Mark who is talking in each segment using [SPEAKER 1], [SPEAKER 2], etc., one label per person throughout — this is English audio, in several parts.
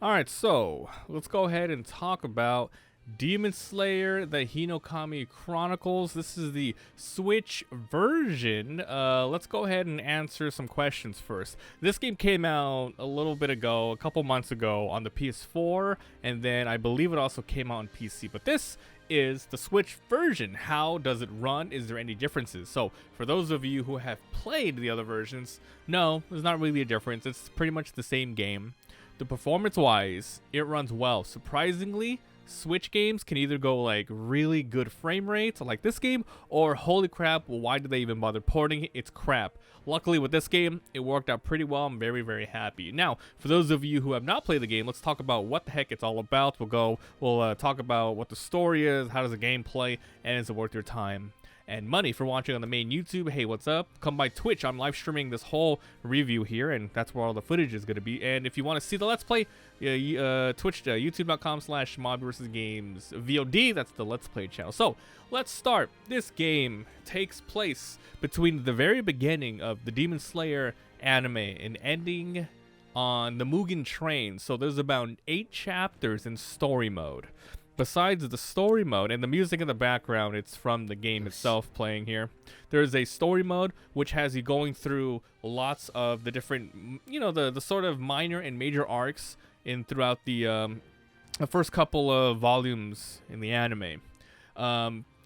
[SPEAKER 1] Alright, so let's go ahead and talk about Demon Slayer The Hinokami Chronicles. This is the Switch version. Let's go ahead and answer some questions first. This game came out a little bit ago, a couple months ago on the PS4, and then I believe it also came out on PC. But this is the Switch version. How does it run? Is there any differences? So for those of you who have played the other versions, no, there's not really a difference. It's pretty much the same game. The performance-wise, it runs well. Surprisingly, Switch games can either go like really good frame rates like this game, or holy crap, why did they even bother porting it? It's crap. Luckily with this game, it worked out pretty well. I'm very happy. Now, for those of you who have not played the game, let's talk about what the heck it's all about. We'll talk about what the story is, how does the game play, and is it worth your time and money. For watching on the main YouTube, hey, what's up? Come by Twitch. I'm live streaming this whole review here, and that's where all the footage is going to be. And if you want to see the Let's Play, Twitch, youtube.com/MabiVsGames VOD. That's the Let's Play channel. So let's start. This game takes place between the very beginning of the Demon Slayer anime and ending on the Mugen train. So there's about 8 chapters in story mode. Besides the story mode and the music in the background, it's from the game itself playing here. There's a story mode which has you going through lots of the different, the sort of minor and major arcs throughout the first couple of volumes in the anime.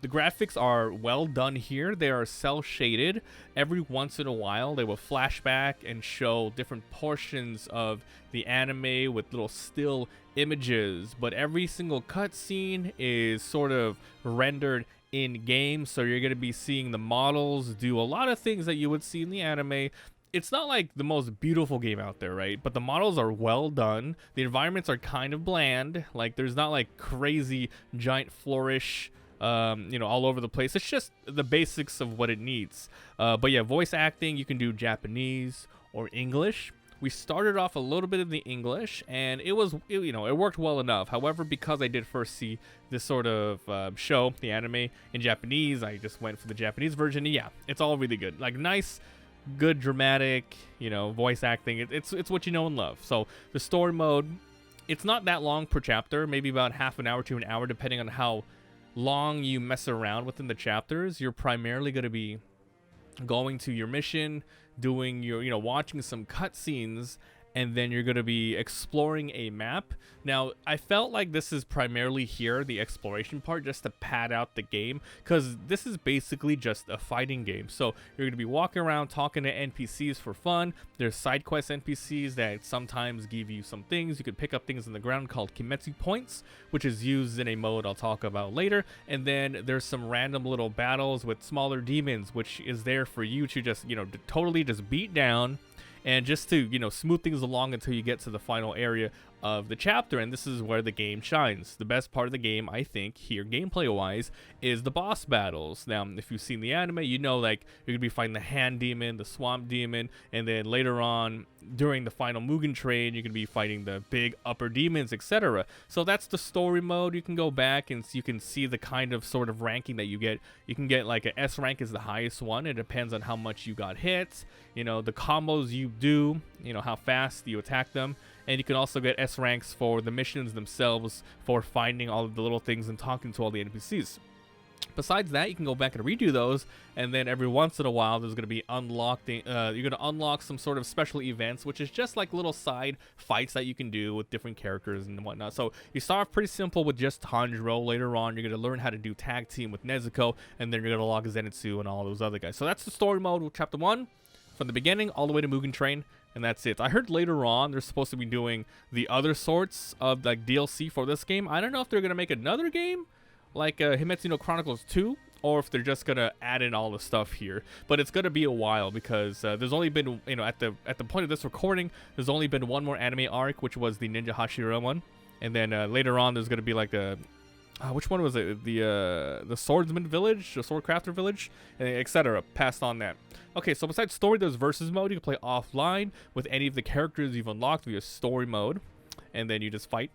[SPEAKER 1] The graphics are well done here. They are cel shaded. Every once in a while, they will flash back and show different portions of the anime with little still images. But every single cutscene is sort of rendered in game, so you're going to be seeing the models do a lot of things that you would see in the anime. It's not like the most beautiful game out there, right? But the models are well done. The environments are kind of bland. Like, there's not like crazy giant flourish all over the place. It's just the basics of what it needs. But yeah, voice acting, you can do Japanese or English. We started off a little bit in the English, and it worked well enough. However, because I did first see this sort of show, the anime, in Japanese, I just went for the Japanese version. And yeah, it's all really good. Like, nice, good, dramatic, voice acting. It's what you know and love. So the story mode, it's not that long per chapter, maybe about half an hour to an hour, depending on how long you mess around within the chapters. You're primarily going to be going to your mission, doing your watching some cutscenes, and then you're going to be exploring a map. Now, I felt like this is primarily here, the exploration part, just to pad out the game, because this is basically just a fighting game. So you're going to be walking around talking to NPCs for fun. There's side quest NPCs that sometimes give you some things. You could pick up things on the ground called Kimetsu points, which is used in a mode I'll talk about later. And then there's some random little battles with smaller demons, which is there for you to just, to totally just beat down, and just to, smooth things along until you get to the final area of the chapter. And this is where the game shines. The best part of the game, I think, here gameplay-wise, is the boss battles. Now, if you've seen the anime, you know, like, you're going to be fighting the hand demon, the swamp demon, and then later on, during the final Mugen train, you're going to be fighting the big upper demons, etc. So that's the story mode. You can go back and you can see the kind of sort of ranking that you get. You can get like an S rank is the highest one. It depends on how much you got hit, the combos you do, how fast you attack them. And you can also get S ranks for the missions themselves, for finding all of the little things and talking to all the NPCs. Besides that, you can go back and redo those, and then every once in a while there's going to be you're going to unlock some sort of special events, which is just like little side fights that you can do with different characters and whatnot. So you start off pretty simple with just Tanjiro. Later on, you're going to learn how to do tag team with Nezuko, and then you're going to unlock Zenitsu and all those other guys. So that's the story mode with Chapter 1, from the beginning all the way to Mugen Train, and that's it. I heard later on they're supposed to be doing the other sorts of like DLC for this game. I don't know if they're going to make another game like Kimetsu no Chronicles 2, or if they're just gonna add in all the stuff here. But it's gonna be a while, because there's only been, at the point of this recording, there's only been one more anime arc, which was the Ninja Hashira one, and then later on there's gonna be like a which one was it? The Swordsman Village, the Swordcrafter Village, etc. Passed on that. Okay, so besides story, there's versus mode. You can play offline with any of the characters you've unlocked via story mode, and then you just fight.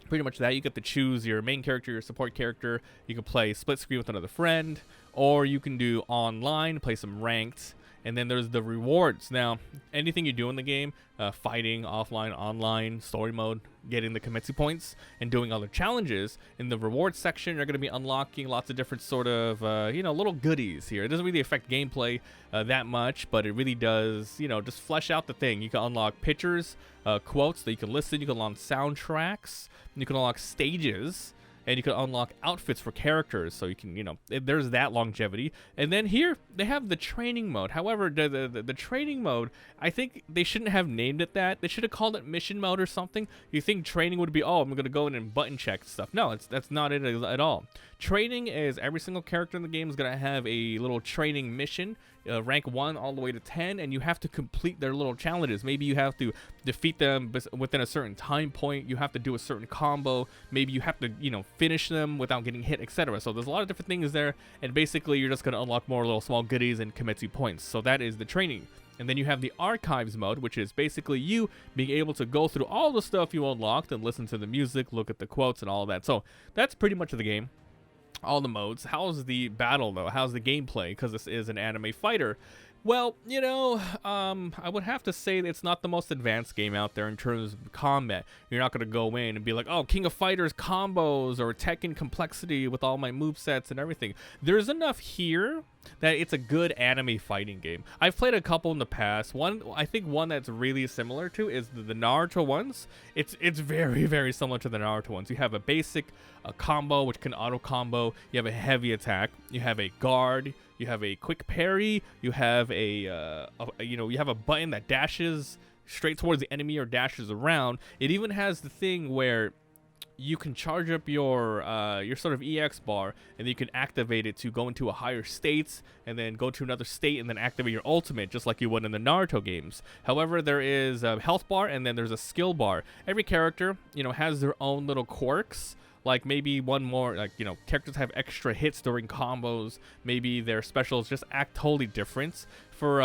[SPEAKER 1] Pretty much that. You get to choose your main character, your support character. You can play split screen with another friend, or you can do online, play some ranked, And then there's the rewards. Now, anything you do in the game, fighting, offline, online, story mode, getting the Kimetsu points, and doing other challenges, in the rewards section, you're going to be unlocking lots of different sort of, little goodies here. It doesn't really affect gameplay that much, but it really does, just flesh out the thing. You can unlock pictures, quotes that you can listen, you can unlock soundtracks, you can unlock stages, and you can unlock outfits for characters, so you can, there's that longevity. And then here, they have the training mode. However, the training mode, I think they shouldn't have named it that. They should have called it mission mode or something. You think training would be, oh, I'm going to go in and button check stuff. No, that's not it at all. Training is every single character in the game is going to have a little training mission, rank 1 all the way to 10, and you have to complete their little challenges. Maybe you have to defeat them within a certain time point. You have to do a certain combo. Maybe you have to, finish them without getting hit, etc. So there's a lot of different things there, and basically you're just going to unlock more little small goodies and Kimetsu points. So that is the training. And then you have the archives mode, which is basically you being able to go through all the stuff you unlocked and listen to the music, look at the quotes and all of that. So that's pretty much the game. All the modes. How's the battle though? How's the gameplay? Because this is an anime fighter. Well, I would have to say that it's not the most advanced game out there in terms of combat. You're not going to go in and be like, oh, King of Fighters combos or Tekken complexity with all my movesets and everything. There's enough here that it's a good anime fighting game. I've played a couple in the past. I think one that's really similar to is the Naruto ones. It's very, very similar to the Naruto ones. You have a basic combo, which can auto combo. You have a heavy attack. You have a guard. You have a quick parry. You have you have a button that dashes straight towards the enemy or dashes around. It even has the thing where you can charge up your sort of EX bar, and then you can activate it to go into a higher state, and then go to another state, and then activate your ultimate, just like you would in the Naruto games. However, there is a health bar, and then there's a skill bar. Every character, has their own little quirks. Like maybe one more, characters have extra hits during combos. Maybe their specials just act totally different. For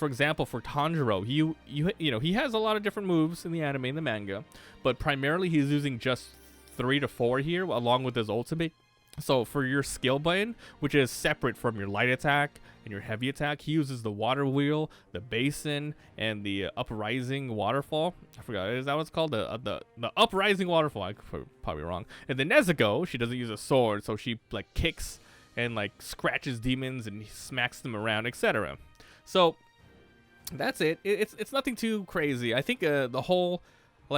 [SPEAKER 1] example, for Tanjiro, he has a lot of different moves in the anime and the manga, but primarily he's using just 3 to 4 here, along with his ultimate. So for your skill button, which is separate from your light attack and your heavy attack, he uses the water wheel, the basin, and the uprising waterfall. I forgot, is that what it's called? The uprising waterfall. I'm probably wrong. And then Nezuko, she doesn't use a sword, so she kicks and scratches demons and smacks them around, etc. So that's it. It's nothing too crazy. I think the whole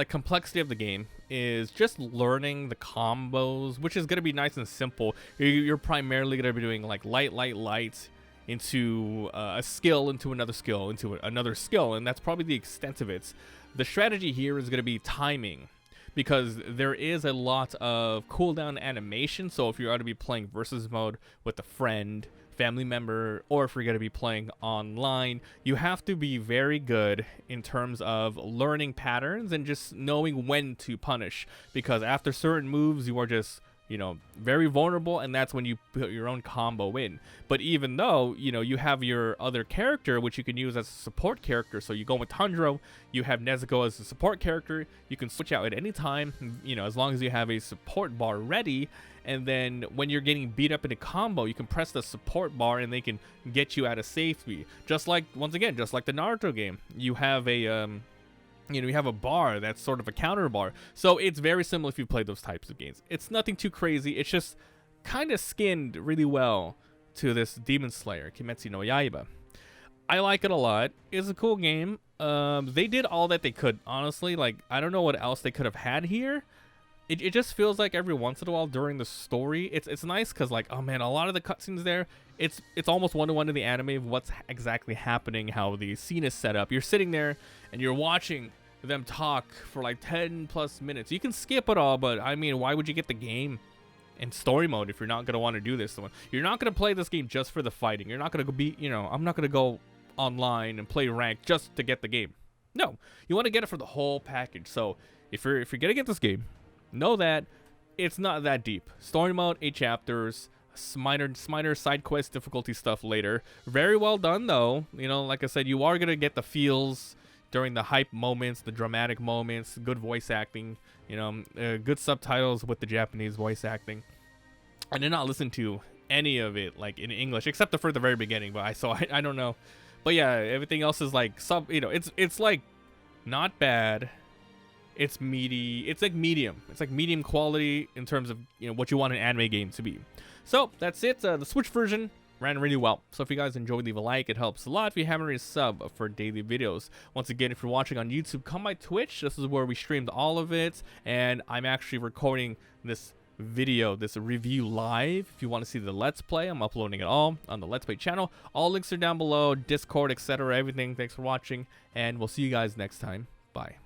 [SPEAKER 1] complexity of the game is just learning the combos, which is going to be nice and simple. You're primarily going to be doing light into a skill, into another skill, into another skill, and that's probably the extent of it. The strategy here is going to be timing, because there is a lot of cooldown animation. So if you're going to be playing versus mode with a friend, family member, or if you're going to be playing online, you have to be very good in terms of learning patterns and just knowing when to punish, because after certain moves you are just very vulnerable, and that's when you put your own combo in. But even though you have your other character, which you can use as a support character, so you go with Tanjiro, you have Nezuko as a support character, you can switch out at any time, as long as you have a support bar ready. And then when you're getting beat up in a combo, you can press the support bar and they can get you out of safety. Just like the Naruto game, you have a you have a bar that's sort of a counter bar. So it's very similar if you play those types of games. It's nothing too crazy. It's just kind of skinned really well to this Demon Slayer Kimetsu no Yaiba. I like it a lot. It's a cool game. They did all that they could, honestly. I don't know what else they could have had here. It just feels like every once in a while during the story, it's nice because oh man, a lot of the cutscenes there, it's almost one-to-one to the anime of what's exactly happening, how the scene is set up. You're sitting there and you're watching them talk for 10 plus minutes. You can skip it all, but I mean, why would you get the game in story mode if you're not going to want to do this? You're not going to play this game just for the fighting. You're not going to be, I'm not going to go online and play ranked just to get the game. No, you want to get it for the whole package. So if you're going to get this game, know that it's not that deep. Story mode, 8 chapters, minor side quest difficulty stuff later. Very well done though. Like I said, you are gonna get the feels during the hype moments, the dramatic moments, good voice acting, good subtitles with the Japanese voice acting. I did not listen to any of it in English except for the very beginning, but I don't know. But yeah, everything else is like it's like not bad. It's meaty. It's like medium. It's like medium quality in terms of what you want an anime game to be. So that's it. The Switch version ran really well. So if you guys enjoyed, leave a like. It helps a lot. If you haven't already, sub for daily videos. Once again, if you're watching on YouTube, come by Twitch. This is where we streamed all of it, and I'm actually recording this video, this review live. If you want to see the Let's Play, I'm uploading it all on the Let's Play channel. All links are down below, Discord, etc. Everything. Thanks for watching, and we'll see you guys next time. Bye.